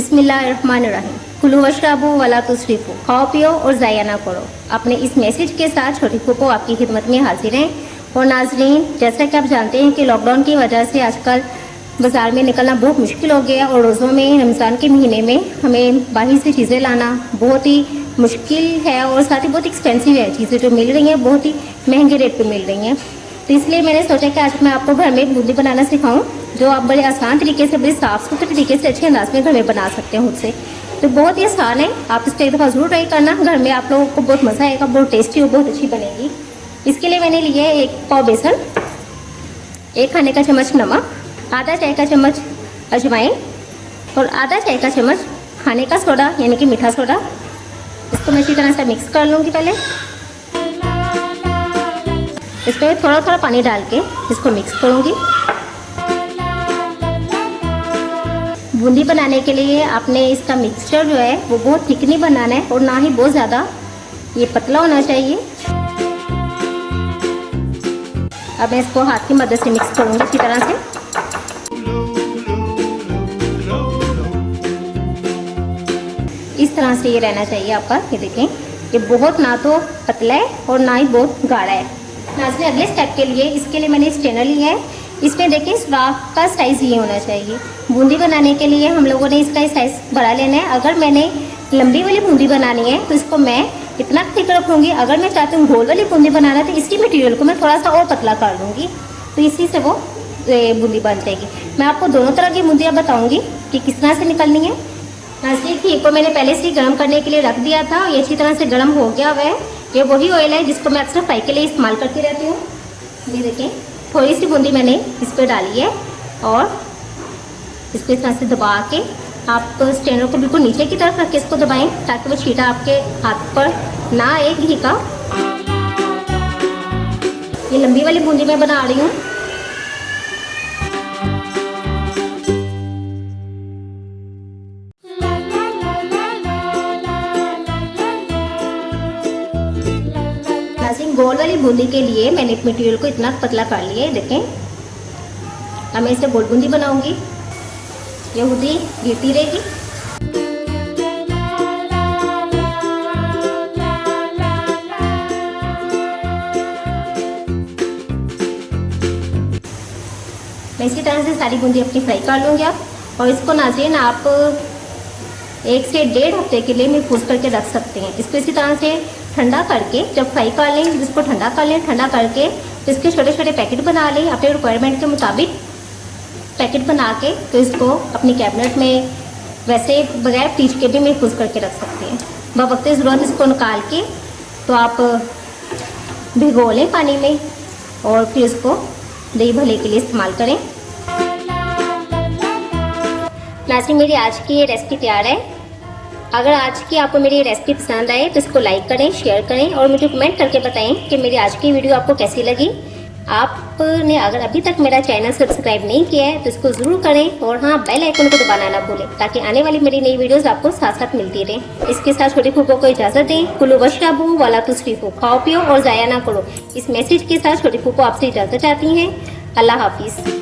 बिस्मिल्लाहिर्रहमानिर्रहीम। कुलू वशरबू वला तुसरिफू, खाओ पियो और ज़ाया ना करो। अपने इस मैसेज के साथ छोटी फूफो आपकी खिदमत में हाजिर हैं। और नाजरीन, जैसा कि आप जानते हैं कि लॉकडाउन की वजह से आजकल बाज़ार में निकलना बहुत मुश्किल हो गया और रोज़ों में रमज़ान के महीने में हमें बाहर से चीज़ें लाना बहुत ही मुश्किल है और साथ ही बहुत एक्सपेंसिव है। चीज़ें जो मिल रही हैं बहुत ही महंगे रेट पे मिल रही हैं। तो इसलिए मैंने सोचा कि आज मैं आपको घर में बूंदी बनाना सिखाऊं, जो आप बड़े आसान तरीके से, बड़े साफ़ सुथरे तरीके से, अच्छे अंदाज में घर में बना सकते हैं खुद से। तो बहुत ही आसान है, आप इसको एक दफ़ा ज़रूर ट्राई करना। घर में आप लोगों को बहुत मज़ा आएगा, बहुत टेस्टी और बहुत अच्छी बनेगी। इसके लिए मैंने लिया है 1 पाव बेसन, 1 खाने का चम्मच नमक, आधा चाय का चम्मच अजवाइन और आधा चाय का चम्मच खाने का सोडा यानी कि मीठा सोडा। इसको मैं अच्छी तरह से मिक्स कर लूँगी। पहले इसमें थोड़ा थोड़ा पानी डाल के इसको मिक्स करूँगी। बूंदी बनाने के लिए आपने इसका मिक्सचर जो है वो बहुत थिक नहीं बनाना है और ना ही बहुत ज़्यादा ये पतला होना चाहिए। अब मैं इसको हाथ की मदद से मिक्स करूँगी अच्छी तरह से। इस तरह से ये रहना चाहिए आपका। ये देखें, ये बहुत ना तो पतला है और ना ही बहुत गाढ़ा है। नाज़रीन, अगले स्टेप के लिए इसके लिए मैंने स्ट्रेनर लिया है। इसमें देखें सुराख का साइज़ ये होना चाहिए। बूंदी बनाने के लिए हम लोगों ने इसका साइज़ बड़ा लेना है। अगर मैंने लंबी वाली बूंदी बनानी है तो इसको मैं इतना थिक रखूँगी। अगर मैं चाहती हूँ गोल वाली बूंदी बनाना तो इसी मटेरियल को मैं थोड़ा सा और पतला कर लूँगी, तो इसी से वो बूंदी बन जाएगी। मैं आपको दोनों तरह की बूंदियाँ बताऊँगी कि किस तरह से निकलनी है। नाज़रीन, घी को मैंने पहले से ही गर्म करने के लिए रख दिया था। ये अच्छी तरह से गर्म हो गया हुआ है। ये वही ऑयल है जिसको मैं अक्सर फ्राई के लिए इस्तेमाल करती रहती हूँ। ये देखें, थोड़ी सी बूंदी मैंने इस पर डाली है और इसको इस तरह से दबा के आप स्ट्रेनर को बिल्कुल नीचे की तरफ रख के इसको दबाएं ताकि वो छींटा आपके हाथ पर ना आए घी का। ये लंबी वाली बूंदी मैं बना रही हूँ। गोल वाली बूंदी के लिए मैंने मटेरियल को इतना पतला कर लिया है। देखें, अब मैं इसे गोल बूंदी बनाऊंगी। ये बूंदी गिरती रहेगी। मैं इसी तरह से सारी बूंदी अपनी फ्राई कर लूँगी आप। और इसको नाज़रीन आप 1 से 1.5 हफ्ते के लिए महफूज करके रख सकते हैं। इसको इसी तरह से ठंडा करके जब फ्राई कर लें, इसको ठंडा कर लें। ठंडा करके तो इसके छोटे छोटे पैकेट बना लें अपने रिक्वायरमेंट के मुताबिक। पैकेट बना के तो इसको अपनी कैबिनेट में वैसे बगैर फ्रीज के भी महफूज करके रख सकते हैं। बवक्त ज़रूरत इसको निकाल के तो आप भिगो लें पानी में और फिर इसको दही भल्ले के लिए इस्तेमाल करें। नाज़रीन, मेरी आज की ये रेसिपी तैयार है। अगर आज की आपको मेरी रेसिपी पसंद आए तो इसको लाइक करें, शेयर करें और मुझे कमेंट करके बताएं कि मेरी आज की वीडियो आपको कैसी लगी। आपने अगर अभी तक मेरा चैनल सब्सक्राइब नहीं किया है तो इसको ज़रूर करें और हाँ, बेल आइकन को दबाना ना भूलें ताकि आने वाली मेरी नई वीडियोस आपको साथ साथ मिलती रहें। इसके साथ छोटी फूफो को इजाज़त दें। कुलू वशरबू वला तुसरिफू, खाओ पियो और ज़ाया ना करो। इस मैसेज के साथ छोटी फूफो आपसे इजाज़त चाहती हैं। अल्लाह हाफिज़।